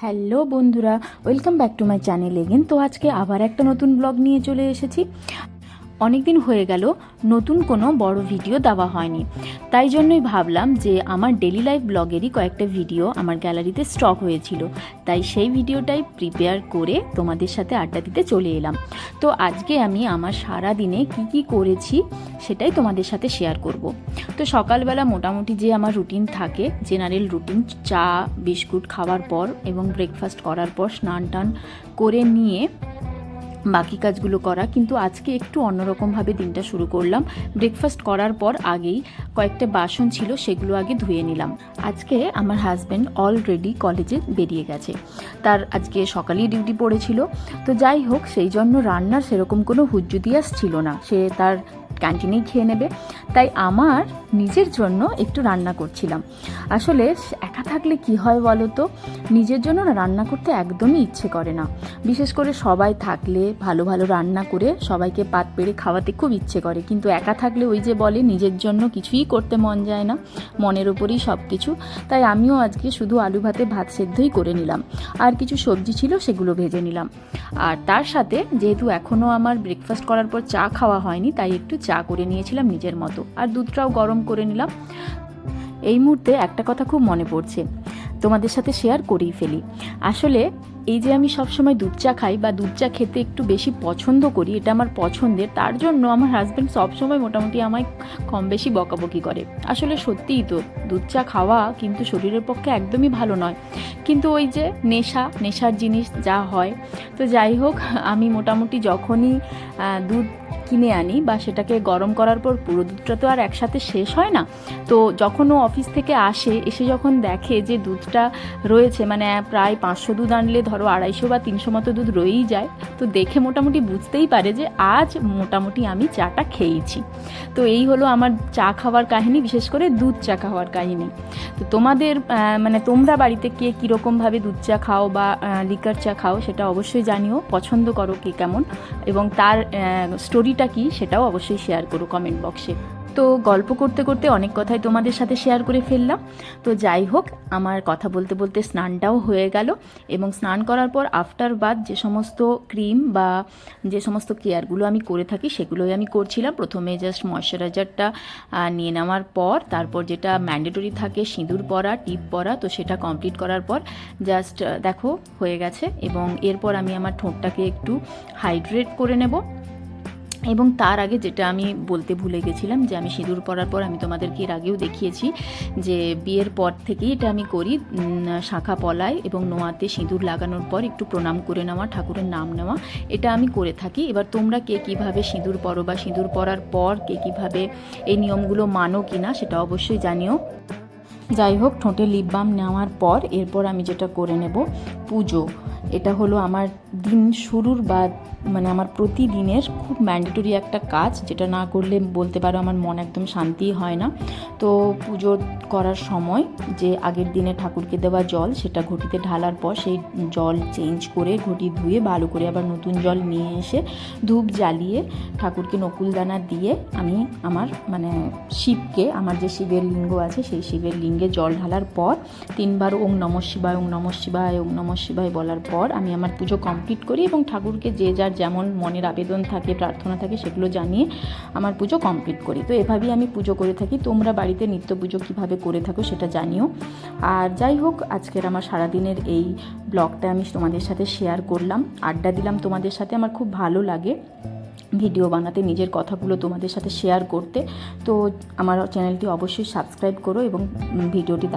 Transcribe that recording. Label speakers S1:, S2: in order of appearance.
S1: Hello বন্ধুরা, welcome back to my channel again. তো আজকে আবার একটা নতুন ব্লগ নিয়ে চলে এসেছি। অনেক দিন হয়ে গেল নতুন কোনো বড় ভিডিও দেওয়া হয়নি, তাই জন্যই ভাবলাম যে আমার ডেলি লাইফ ব্লগেরই কয়েকটা ভিডিও আমার গ্যালারিতে স্টক হয়েছিল, তাই সেই ভিডিওটাই প্রিপেয়ার করে তোমাদের সাথে আড্ডা দিতে চলে এলাম। তো আজকে আমি আমার সারা দিনে কি করেছি সেটাই তোমাদের সাথে শেয়ার করব। তো সকালবেলা মোটামুটি যে আমার রুটিন থাকে, জেনারেল রুটিন, চা বিস্কুট খাওয়ার পর এবং ব্রেকফাস্ট করার পর স্নান টান করে নিয়ে বাকি কাজগুলো করা, কিন্তু আজকে একটু অন্যরকমভাবে দিনটা শুরু করলাম। ব্রেকফাস্ট করার পর আগেই কয়েকটা বাসন ছিল, সেগুলো আগে ধুয়ে নিলাম। আজকে আমার হাজব্যান্ড অলরেডি কলেজে বেরিয়ে গেছে, তার আজকে সকালেই ডিউটি পড়েছিল। তো যাই হোক, সেই জন্য রান্নার সেরকম কোনো হুজ্জুতিয়াস ছিল না, সে তার ক্যান্টিনেই খেয়ে নেবে। তাই আমার নিজের জন্য একটু রান্না করছিলাম। আসলে একা থাকলে কি হয় বলো তো, নিজের জন্য না রান্না করতে একদমই ইচ্ছে করে না। বিশেষ করে সবাই থাকলে ভালো ভালো রান্না করে সবাইকে পাত পেড়ে খাওয়াতে খুব ইচ্ছে করে, কিন্তু একা থাকলে ওই যে বলে নিজের জন্য কিছুই করতে মন যায় না, মনের ওপরেই সব কিছু। তাই আমিও আজকে শুধু আলু ভাতে ভাত সেদ্ধই করে নিলাম, আর কিছু সবজি ছিল সেগুলো ভেজে নিলাম। আর তার সাথে যেহেতু এখনও আমার ব্রেকফাস্ট করার পর চা খাওয়া হয়নি, তাই একটু চা করে নিয়েছিলাম নিজের মতো, আর দুধটাও গরম করে নিলাম। এই মুহূর্তে একটা কথা খুব মনে পড়ছে, তোমাদের সাথে শেয়ার করেই ফেলি। আসলে এই যে আমি সবসময় দুধ চা খাই বা দুধ চা খেতে একটু বেশি পছন্দ করি, এটা আমার পছন্দের, তার জন্য আমার হাজব্যান্ড সবসময় মোটামুটি আমায় কম বেশি বকাবকি করে। আসলে সত্যিই তো দুধ চা খাওয়া কিন্তু শরীরের পক্ষে একদমই ভালো নয়, কিন্তু ওই যে নেশার জিনিস যা হয়। তো যাই হোক, আমি মোটামুটি যখনই দুধ কিনে আনি বা সেটাকে গরম করার পর, পুরো দুধটা তো আর একসাথে শেষ হয় না, তো যখন ও অফিস থেকে এসে যখন দেখে যে দুধটা রয়েছে, মানে প্রায় 500 দুধ আনলে ধরো 250 বা 300 মতো দুধ রয়েই যায়, তো দেখে মোটামুটি বুঝতেই পারে যে আজ মোটামুটি আমি চাটা খেয়েছি। তো এই হলো আমার চা খাওয়ার কাহিনী, বিশেষ করে দুধ চা খাওয়ার কাহিনী। তো তোমাদের মানে তোমরা বাড়িতে কে কীরকমভাবে দুধ চা খাও বা লিকার চা খাও সেটা অবশ্যই জানিও, পছন্দ করো কে কেমন, এবং তার স্টোরিটা কি সেটাও অবশ্যই শেয়ার করো কমেন্ট বক্সে। তো গল্প করতে করতে অনেক কথাই তোমাদের সাথে শেয়ার করে ফেললাম। তো যাই হোক, আমার কথা বলতে বলতে স্নানটাও হয়ে গেল, এবং স্নান করার পর আফটার বাথ যে সমস্ত ক্রিম বা যে সমস্ত কেয়ারগুলো আমি করে থাকি সেগুলোই আমি করছিলাম। প্রথমে জাস্ট ময়শ্চারাইজারটা নিয়ে নেওয়ার পর, তারপর যেটা ম্যান্ডেটরি থাকে সিঁদুর পরা, টিপ পরা, তো সেটা কমপ্লিট করার পর জাস্ট দেখো হয়ে গেছে। এবং এরপর আমি আমার ঠোঁটটাকে একটু হাইড্রেট করে নেব। এবং তার আগে যেটা আমি বলতে ভুলে গেছিলাম, যে আমি সিঁদুর পরার পর, আমি তোমাদেরকে এর আগেও দেখিয়েছি যে বিয়ের পর থেকেই এটা আমি করি, শাঁখা পলায় এবং নোয়াতে সিঁদুর লাগানোর পর একটু প্রণাম করে নেওয়া, ঠাকুরের নাম নেওয়া, এটা আমি করে থাকি। এবার তোমরা কে কীভাবে সিঁদুর পরো বা সিঁদুর পরার পর কে কীভাবে এই নিয়মগুলো মানো কি না সেটা অবশ্যই জানিও। যাই হোক, ঠোঁটে লিপ বাম নেওয়ার পর এরপর আমি যেটা করে নেব পুজো। এটা হলো আমার দিন শুরুর বা মানে আমার প্রতিদিনের খুব ম্যান্ডেটরি একটা কাজ, যেটা না করলে বলতে পারো আমার মন একদম শান্তি হয় না। তো পুজো করার সময় যে আগের দিনে ঠাকুরকে দেওয়া জল, সেটা ঘটিতে ঢালার পর সেই জল চেঞ্জ করে ঘটি ধুয়ে ভালো করে আবার নতুন জল নিয়ে এসে ধূপ জ্বালিয়ে ঠাকুরকে নকুলদানা দিয়ে আমি আমার মানে শিবকে, আমার যে শিবের লিঙ্গ আছে সেই শিবের লিঙ্গে জল ঢালার পর 3 বার ওম নমঃ শিবায়, ওম নমঃ শিবায়, ওম নমঃ শিবায় বলার পর আমি আমার পুজো কমপ্লিট করি, এবং ঠাকুরকে যে যার যেমন মনের আবেদন থাকে, প্রার্থনা থাকে, সেগুলো জানিয়ে আমার পুজো কমপ্লিট করি। তো এভাবেই আমি পুজো করে থাকি। তোমরা বাড়িতে নিত্য পুজো কীভাবে করে থাকো সেটা জানিও। আর যাই হোক, আজকের আমার সারাদিনের এই ব্লগটা আমি তোমাদের সাথে শেয়ার করলাম, আড্ডা দিলাম তোমাদের সাথে। আমার খুব ভালো লাগে ভিডিও বানাতে, নিজের কথাগুলো তোমাদের সাথে শেয়ার করতে। তো আমার চ্যানেলটি অবশ্যই সাবস্ক্রাইব করো এবং ভিডিওটি